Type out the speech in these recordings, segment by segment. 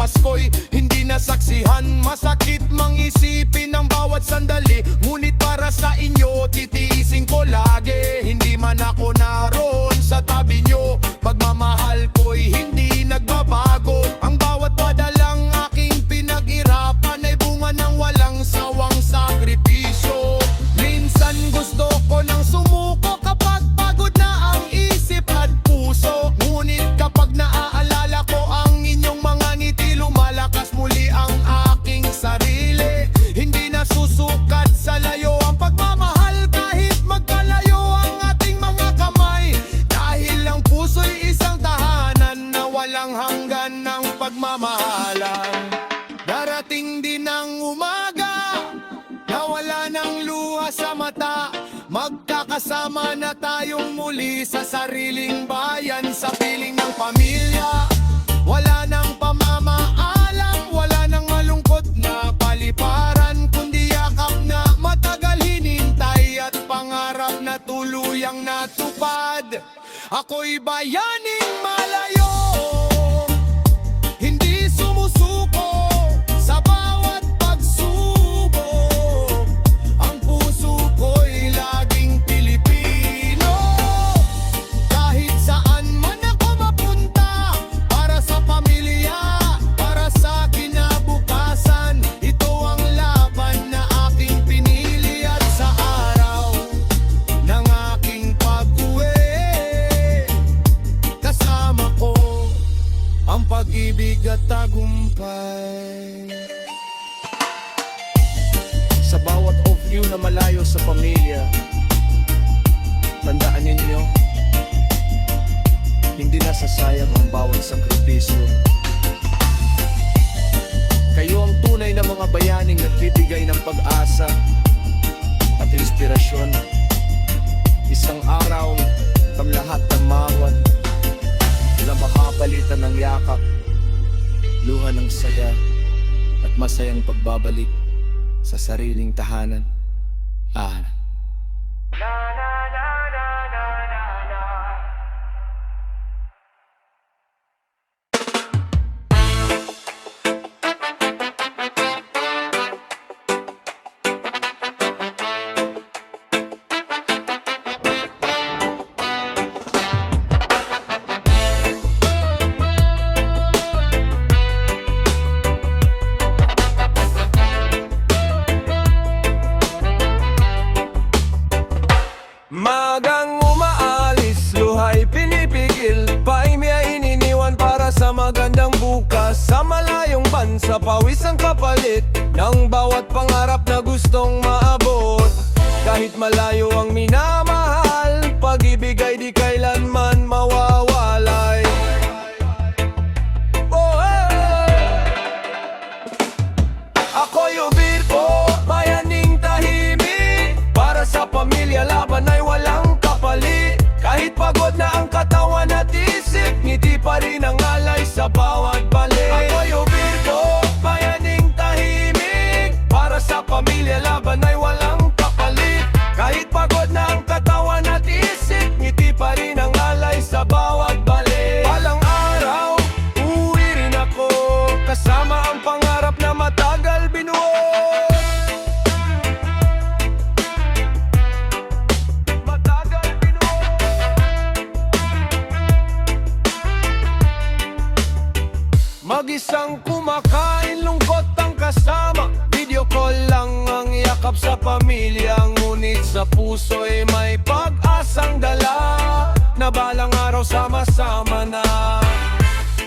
Pasko'y hindi nasaksihan. Masakit mang isipin ang bawat sandali, ngunit para sa inyo titiisin ko lagi. Hindi man ako naroon sa tabi nyo, pagmamahal ko'y hindi nagbabago. Ang bawat padalang aking pinag-irapan ay bunga ng walang sawang sakripisyo. Minsan gusto ko nang sumuko kapag pagod na ang isip at puso, ngunit kapag naaalala ko ang inyong mga ngiti, lumalakas muli ang aking sarili. Hindi na susukat sa layo ang pagmamahal kahit magkalayo ang ating mga kamay, dahil ang puso'y isang tahanan na walang hanggan ng pagmamahalan. Darating din ang umaga na wala ng luha sa mata, magkakasama na tayong muli sa sariling bayan, sa piling ng pamilya. Wala nang pamamaalam, wala nang malungkot na paliparan, kundi yakap na matagal hinintay at pangarap na tuluyang natupad. Ako'y bayaning malayo, hindi sumusuko sa bawat pagsubok. Ang puso ko'y laging Pilipino, kahit saan man ako mapunta. Para sa pamilya, para sa kinabukasan, ito ang laban na aking pinili. At sa araw ng aking pag-uwi, kasama ko ang pag-ibig at tagumpay. Sa bawat of you na malayo sa pamilya, tandaan ninyo, hindi nasasayang ang bawat sakripisyo. Kayo ang tunay na mga bayaning nagbibigay ng pag-asa at inspirasyon. Isang araw, ang lahat ng mawad na makapalitan ng yakap, luha ng saya at masayang pagbabalik sa sariling tahanan. Magang umaalis, luhay pinipigil, paimya ininiwan para sa magandang bukas. Sa malayong bansa, pawis ang kapalit ng bawat pangarap na gustong maabot. Kahit malayo ang minamahal, pag-ibig ay di kailanman mawawalay. Ako'y ubir ko, bayaning tahimik, para sa pamilya laban ay walang kapalit. Kahit pagod na ang katawan at isip, ngiti pa rin ang alay sa bawat balik. Ako'y ubir ko, bayaning tahimik, para sa pamilya laban ay walang kapalit. Kahit pagod na ang katawan at isip, ngiti pa rin ang alay sa bawat balik. Balang araw, uuwi rin ako, kasama ang pangarap na matagal binuo. Mag-isang kumakain, lungkot ang kasama, video call lang ang yakap sa pamilya. Ngunit sa puso'y may pag-asang dala, na balang araw sama-sama na.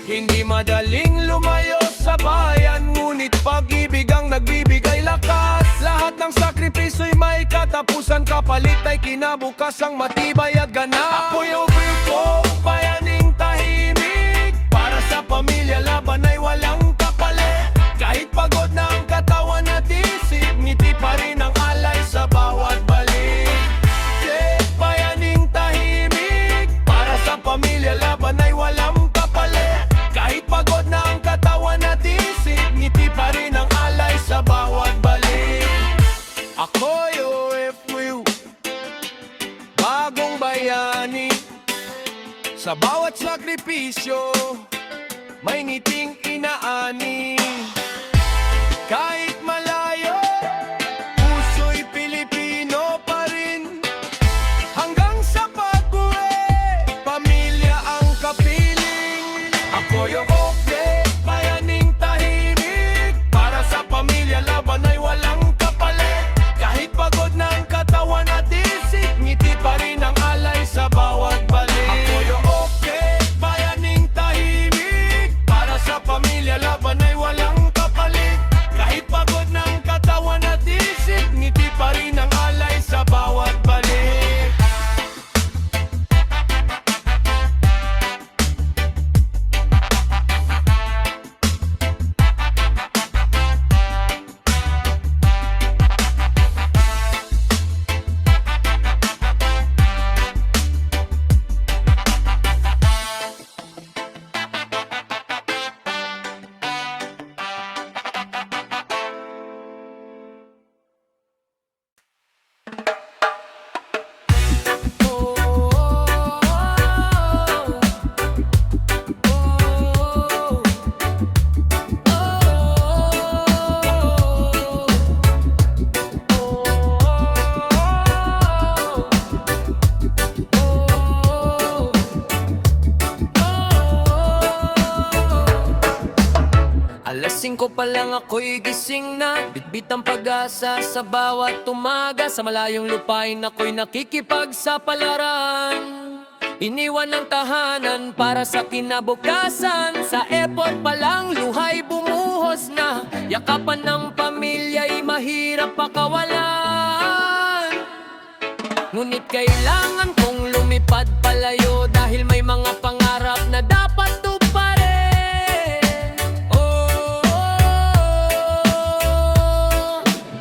Hindi madaling lumayo sa bayan, ngunit pag-ibig ang nagbibigay lakas. Lahat ng sakripisyo'y may katapusan, kapalit ay kinabukasang matibay at ganap. Ako'y ubir ko, bayaning tahimik, para sa pamilya laban ay walang kapalit. Kahit pagod na ang katawan at isip, ngiti pa rin ang alay sa bawat balik. Bayaning tahimik, para sa pamilya laban ay walang kapalit. Kahit pagod na ang katawan at isip, ngiti pa rin ang alay sa bawat balik. Ako'y OFW, bagong bayani, sa bawat sakripisyo, may ngiting inaani. Kahit malayo, puso'y Pilipino pa rin. Hanggang sa pag-uwi, pamilya ang kapiling. Ako yung okay, bayaning tahimik. Para sa pamilya, laban ay walang kapalit. Kahit pagod ng katawan at isip, ngiti pa rin ang alay sa bawat balik. Ako yung okay, bayaning tahimik. Para sa pamilya, laban ay walang kapalit. Kahit pagod ng katawan at isip, ngiti pa rin ang alay sa bawat balik. Alas 5 pa lang ako'y gising na, bitbit ang pag-asa sa bawat umaga. Sa malayong lupain ako'y nakikipagsapalaran. Iniwan ang tahanan para sa kinabukasan. Sa effort pa lang luhay bumuhos na. Yakapan ng pamilya'y mahirap pakawalan. Ngunit kailangan kong lumipad palayo, dahil may mga pangarap na dapat tuparin.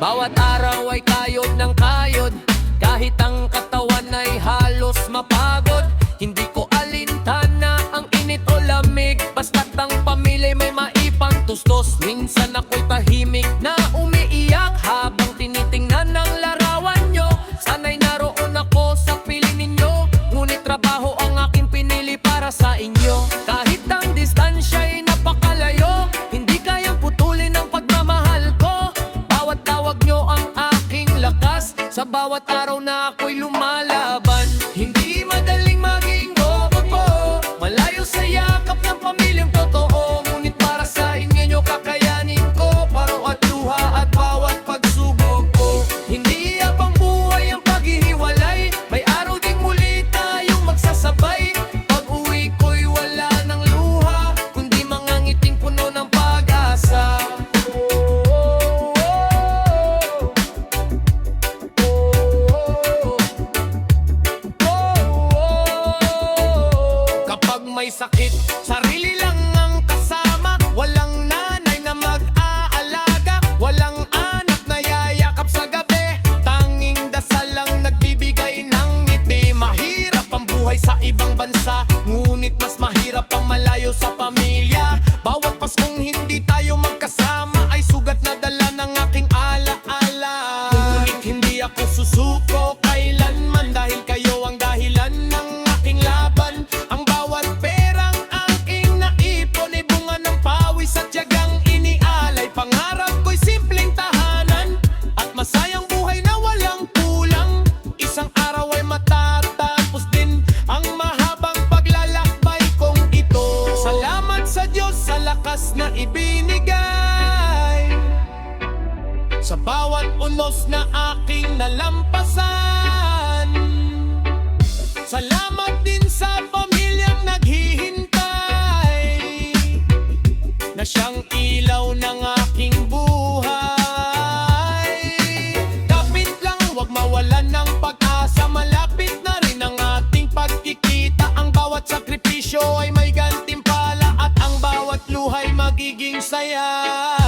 Bawat araw ay kayod ng kayod, kahit ang katawan ay halos mapagod. Hindi ko alintana ang init o lamig, basta't ang pamilya'y may maipang tustos. Minsan ako'y tahimik na umiiyak habang tinitingnan ng larawan nyo. Sana'y naroon ako sa piling ninyo, ngunit trabaho ang aking pinili para sa inyo. Kahit ang distansya'y napakalayo, hindi kayang putulin ang pagmamahal ko. Bawat tawag nyo ang aking lakas, sa bawat araw na ako'y lumalaban. Hindi madaling maging bobo, malayo sa yakap ng pamilyang totoo. Ngunit para sa inyo kakayanin ko, paro at luha at bawat pagsubok ko. Hindi abang buhay ang paghihiwalay, may araw ding muli tayong magsasabay. Pag uwi ko'y wala ng luha, kundi mga ngiting puno ng pag-asa. May sakit, sarili lang ang kasama. Walang nanay na mag-aalaga, walang anak na yayakap sa gabi. Tanging dasal lang nagbibigay ng ngiti. Mahirap ang buhay sa ibang bansa, ngunit mas mahirap ang malayo sa pamilya. Bawat Paskong hindi tayo magkasama ay sugat na dala ng aking alaala. Ngunit hindi ako susuko kailanman, dahil kayo ang dahilan ng aking laban. Ang bawat perang aking naipon ay bunga ng pawis at tiyagang inialay. Pangarap ko'y simpleng tahanan at masayang buhay na walang kulang. Isang araw ay matatapos din ang mahabang paglalakbay kong ito. Salamat sa Diyos sa lakas na ibinigay, sa bawat unos na aking nalampasan. Salamat din sa pamilyang naghihintay, na siyang ilaw ng aking buhay. Kapit lang, huwag mawalan ng pag-asa, malapit na rin ang ating pagkikita. Ang bawat sakripisyo ay may gantimpala, at ang bawat luhay magiging saya.